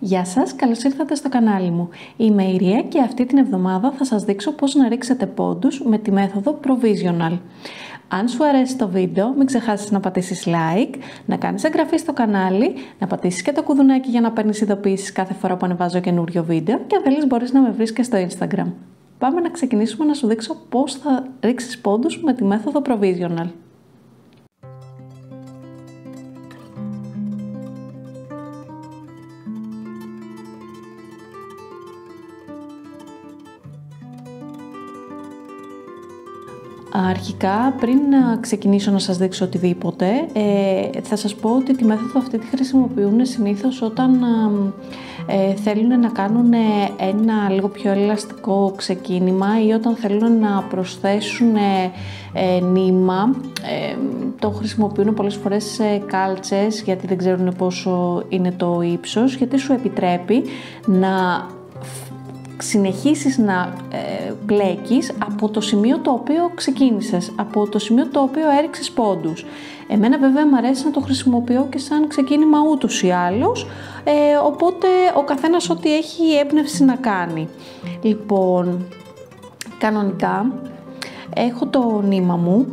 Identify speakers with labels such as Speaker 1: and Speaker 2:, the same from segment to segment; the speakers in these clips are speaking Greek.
Speaker 1: Γεια σας, καλώς ήρθατε στο κανάλι μου. Είμαι η Ria και αυτή την εβδομάδα θα σας δείξω πώς να ρίξετε πόντους με τη μέθοδο Provisional. Αν σου αρέσει το βίντεο, μην ξεχάσεις να πατήσεις like, να κάνεις εγγραφή στο κανάλι, να πατήσεις και το κουδουνάκι για να παίρνεις ειδοποιήσεις κάθε φορά που ανεβάζω καινούριο βίντεο και αν θέλεις μπορείς να με βρεις και στο Instagram. Πάμε να ξεκινήσουμε να σου δείξω πώς θα ρίξεις πόντους με τη μέθοδο Provisional. Αρχικά, πριν να ξεκινήσω να σας δείξω οτιδήποτε, θα σας πω ότι τη μέθοδο αυτή τη χρησιμοποιούν συνήθως όταν θέλουν να κάνουν ένα λίγο πιο ελαστικό ξεκίνημα ή όταν θέλουν να προσθέσουν νήμα. Το χρησιμοποιούν πολλές φορές σε κάλτσες, γιατί δεν ξέρουν πόσο είναι το ύψος, γιατί σου επιτρέπει να συνεχίσεις να πλέκεις από το σημείο το οποίο ξεκίνησες, από το σημείο το οποίο έριξες πόντους. Εμένα βέβαια μου αρέσει να το χρησιμοποιώ και σαν ξεκίνημα ούτως ή άλλως, οπότε ο καθένας ό,τι έχει έμπνευση να κάνει. Λοιπόν, κανονικά έχω το νήμα μου,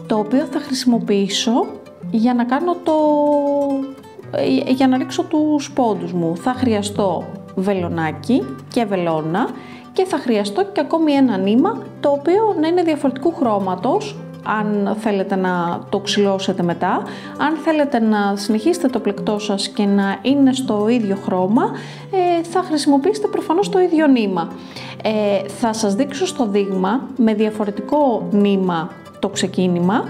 Speaker 1: το οποίο θα χρησιμοποιήσω για να κάνω για να ρίξω τους πόντους μου. Θα χρειαστώ βελονάκι και βελόνα και θα χρειαστώ και ακόμη ένα νήμα, το οποίο να είναι διαφορετικού χρώματος, αν θέλετε να το ξυλώσετε μετά. Αν θέλετε να συνεχίσετε το πλεκτό σας και να είναι στο ίδιο χρώμα, θα χρησιμοποιήσετε προφανώς το ίδιο νήμα. Θα σας δείξω στο δείγμα με διαφορετικό νήμα το ξεκίνημα,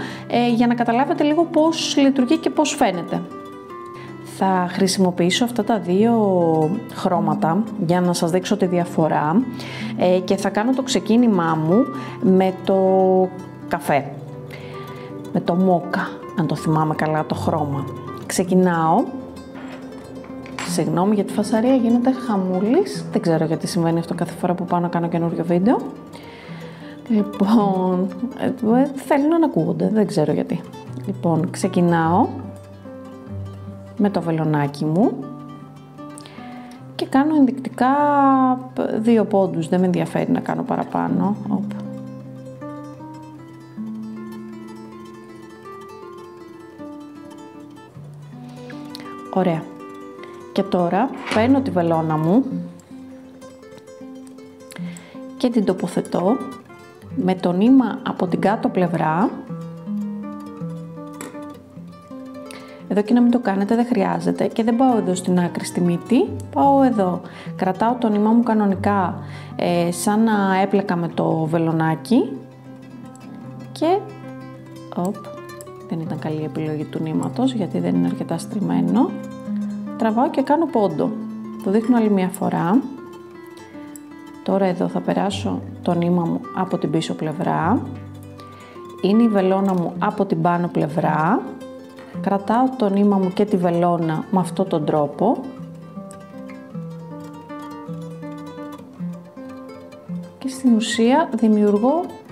Speaker 1: για να καταλάβετε λίγο πώς λειτουργεί και πώς φαίνεται. Θα χρησιμοποιήσω αυτά τα δύο χρώματα για να σας δείξω τη διαφορά και θα κάνω το ξεκίνημά μου με το καφέ, με το μόκα, αν το θυμάμαι καλά το χρώμα. Ξεκινάω, συγγνώμη για τη φασαρία, γίνεται χαμούλης, δεν ξέρω γιατί συμβαίνει αυτό κάθε φορά που πάω να κάνω καινούριο βίντεο. Λοιπόν, θέλουν να ακούγονται, δεν ξέρω γιατί. Λοιπόν, ξεκινάω με το βελονάκι μου και κάνω ενδεικτικά 2 πόντους, δεν με ενδιαφέρει να κάνω παραπάνω. Ωραία. Και τώρα παίρνω τη βελόνα μου και την τοποθετώ με το νήμα από την κάτω πλευρά. Εδώ και να μην το κάνετε δεν χρειάζεται και δεν πάω εδώ στην άκρη στη μύτη, πάω εδώ. Κρατάω το νήμα μου κανονικά σαν να έπλεκα με το βελονάκι και δεν ήταν καλή η επιλογή του νήματος γιατί δεν είναι αρκετά στριμμένο. Τραβάω και κάνω πόντο. Το δείχνω άλλη μια φορά. Τώρα εδώ θα περάσω το νήμα μου από την πίσω πλευρά. Είναι η βελόνα μου από την πάνω πλευρά. Κρατάω το νήμα μου και τη βελόνα με αυτόν τον τρόπο και στην ουσία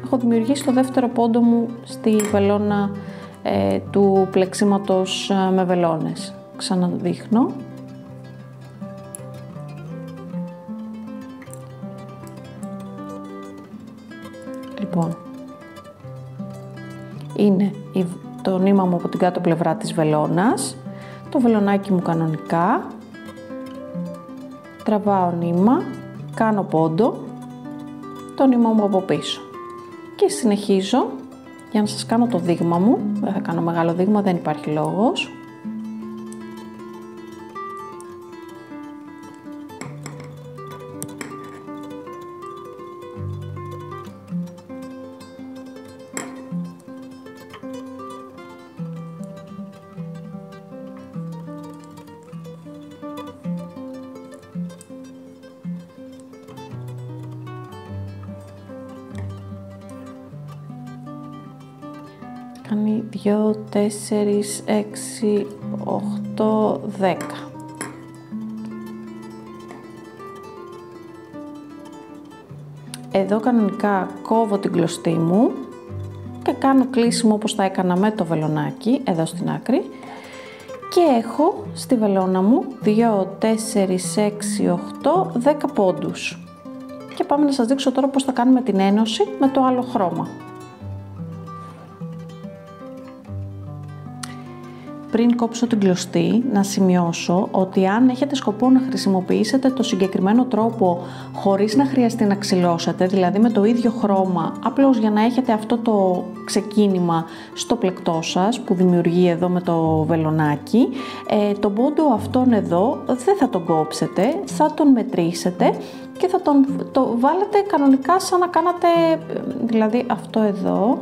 Speaker 1: έχω δημιουργήσει το δεύτερο πόντο μου στη βελόνα του πλεξίματος με βελόνες. Ξαναδείχνω. Λοιπόν, είναι το νήμα μου από την κάτω πλευρά της βελόνας, το βελονάκι μου κανονικά, τραβάω νήμα, κάνω πόντο, το νήμα μου από πίσω και συνεχίζω για να σας κάνω το δείγμα μου. Δεν θα κάνω μεγάλο δείγμα, δεν υπάρχει λόγος. Κάνει 2, 4, 6, 8, 10. Εδώ κανονικά κόβω την κλωστή μου και κάνω κλείσιμο όπως τα έκανα με το βελονάκι, εδώ στην άκρη. και έχω στη βελόνα μου 2, 4, 6, 8, 10 πόντους. Και πάμε να σας δείξω τώρα πώς θα κάνουμε την ένωση με το άλλο χρώμα. Πριν κόψω την κλωστή, να σημειώσω ότι αν έχετε σκοπό να χρησιμοποιήσετε το συγκεκριμένο τρόπο χωρίς να χρειαστεί να ξυλώσετε, δηλαδή με το ίδιο χρώμα, απλώς για να έχετε αυτό το ξεκίνημα στο πλεκτό σας που δημιουργεί εδώ με το βελονάκι, τον πόντο αυτόν εδώ δεν θα τον κόψετε, θα τον μετρήσετε και θα το βάλετε κανονικά σαν να κάνατε, δηλαδή αυτό εδώ,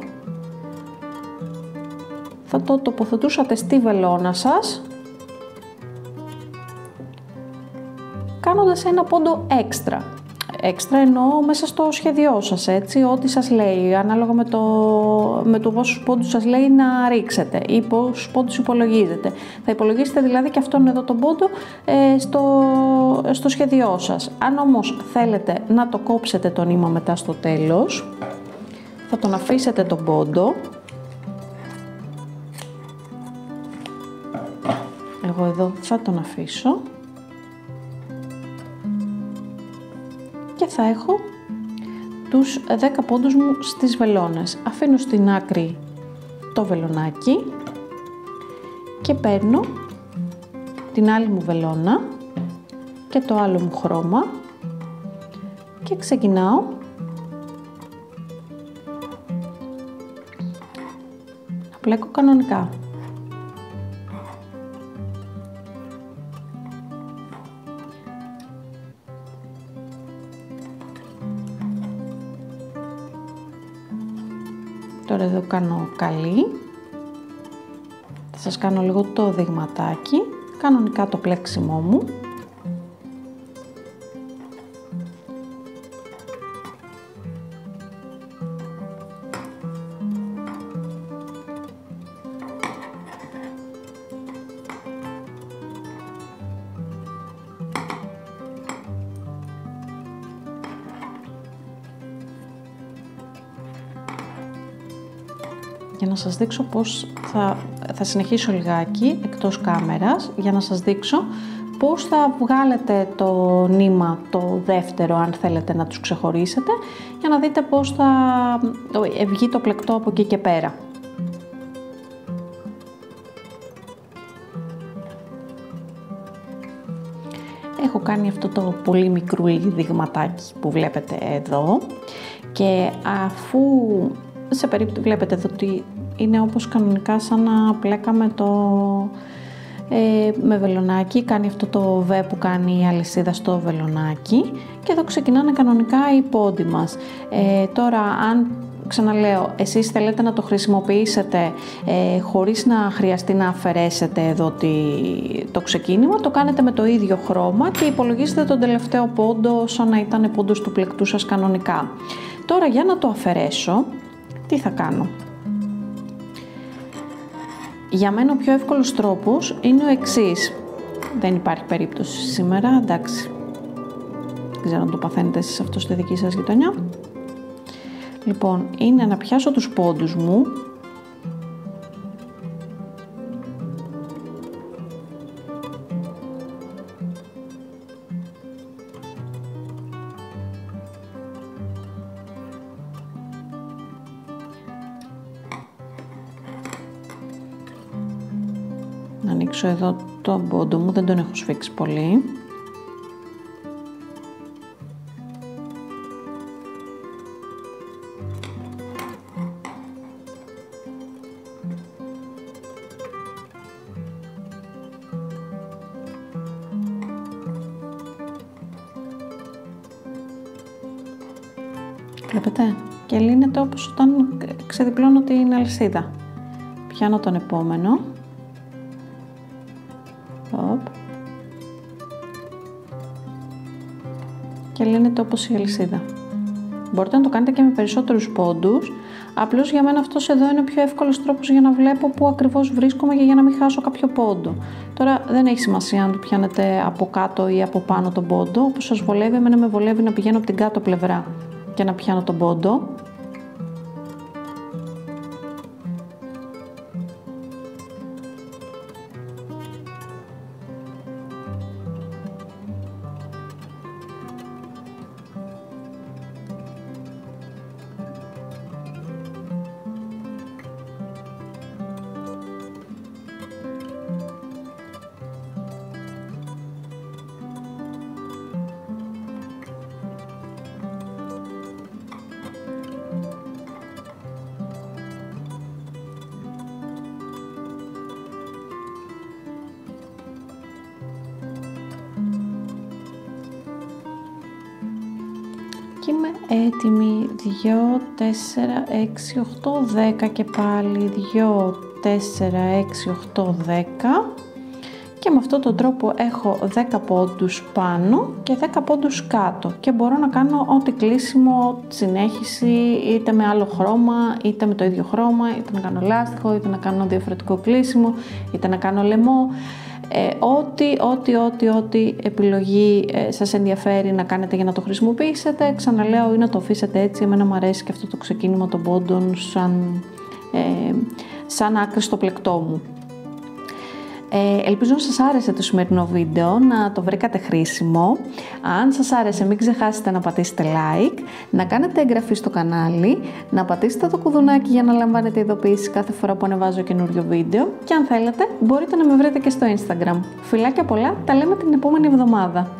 Speaker 1: θα το τοποθετούσατε στη βελόνα σας, κάνοντας ένα πόντο έξτρα. Έξτρα εννοώ μέσα στο σχέδιό σας, έτσι, ό,τι σας λέει, ανάλογα με το πόσους πόντους σας λέει να ρίξετε ή πόσους πόντους υπολογίζετε. Θα υπολογίσετε δηλαδή και αυτόν εδώ τον πόντο στο σχέδιό σας. Αν όμως θέλετε να το κόψετε το νήμα μετά στο τέλος, θα τον αφήσετε τον πόντο. Εγώ εδώ θα τον αφήσω και θα έχω τους 10 πόντους μου στις βελόνες. Αφήνω στην άκρη το βελονάκι και παίρνω την άλλη μου βελόνα και το άλλο μου χρώμα και ξεκινάω να πλέκω κανονικά. Τώρα εδώ κάνω καλή, θα σας κάνω λίγο το δειγματάκι, κανονικά το πλέξιμό μου. Για να σας δείξω πώς θα συνεχίσω λιγάκι εκτός κάμερας, για να σας δείξω πώς θα βγάλετε το νήμα το δεύτερο αν θέλετε να τους ξεχωρίσετε, για να δείτε πώς θα βγει το πλεκτό από εκεί και πέρα. Έχω κάνει αυτό το πολύ μικρούλι δειγματάκι που βλέπετε εδώ και αφού σε περίπτωση βλέπετε εδώ ότι είναι όπως κανονικά σαν να πλέκαμε με βελονάκι, κάνει αυτό το V που κάνει η αλυσίδα στο βελονάκι και εδώ ξεκινάνε κανονικά οι πόντοι μας. Τώρα αν ξαναλέω, εσείς θέλετε να το χρησιμοποιήσετε χωρίς να χρειαστεί να αφαιρέσετε εδώ το ξεκίνημα, το κάνετε με το ίδιο χρώμα και υπολογίζετε τον τελευταίο πόντο σαν να ήταν πόντος του πλεκτού σας κανονικά. Τώρα για να το αφαιρέσω, τι θα κάνω? Για μένα ο πιο εύκολος τρόπος είναι ο εξής. Δεν υπάρχει περίπτωση σήμερα, εντάξει. Δεν ξέρω αν το παθαίνετε εσείς αυτό στη δική σας γειτονιά. Λοιπόν, είναι να πιάσω τους πόντους μου να ανοίξω εδώ τον πόντο μου, δεν τον έχω σφίξει πολύ. Βλέπετε, και λύνεται όπως όταν ξεδιπλώνω την αλυσίδα. Πιάνω τον επόμενο. Και λύνεται όπως η αλυσίδα. Μπορείτε να το κάνετε και με περισσότερους πόντους, απλώς για μένα αυτός εδώ είναι ο πιο εύκολος τρόπος για να βλέπω πού ακριβώς βρίσκομαι και για να μην χάσω κάποιο πόντο. Τώρα δεν έχει σημασία αν το πιάνετε από κάτω ή από πάνω τον πόντο, όπως σας βολεύει, εμένα με βολεύει να πηγαίνω από την κάτω πλευρά και να πιάνω τον πόντο. Και είμαι έτοιμη. 2, 4, 6, 8, 10 και πάλι. 2, 4, 6, 8, 10. Και με αυτόν τον τρόπο έχω 10 πόντους πάνω και 10 πόντους κάτω. Και μπορώ να κάνω ό,τι κλείσιμο, συνέχιση, είτε με άλλο χρώμα, είτε με το ίδιο χρώμα, είτε να κάνω λάστιχο, είτε να κάνω διαφορετικό κλείσιμο, είτε να κάνω λαιμό. Ό,τι επιλογή σας ενδιαφέρει να κάνετε για να το χρησιμοποιήσετε, ξαναλέω, ή να το αφήσετε έτσι. Εμένα μου αρέσει και αυτό το ξεκίνημα των πόντων σαν άκρη στο πλεκτό μου. Ελπίζω να σας άρεσε το σημερινό βίντεο, να το βρήκατε χρήσιμο. Αν σας άρεσε, μην ξεχάσετε να πατήσετε like, να κάνετε εγγραφή στο κανάλι, να πατήσετε το κουδουνάκι για να λαμβάνετε ειδοποιήσεις κάθε φορά που ανεβάζω καινούριο βίντεο και αν θέλετε μπορείτε να με βρείτε και στο Instagram. Φιλάκια πολλά, τα λέμε την επόμενη εβδομάδα.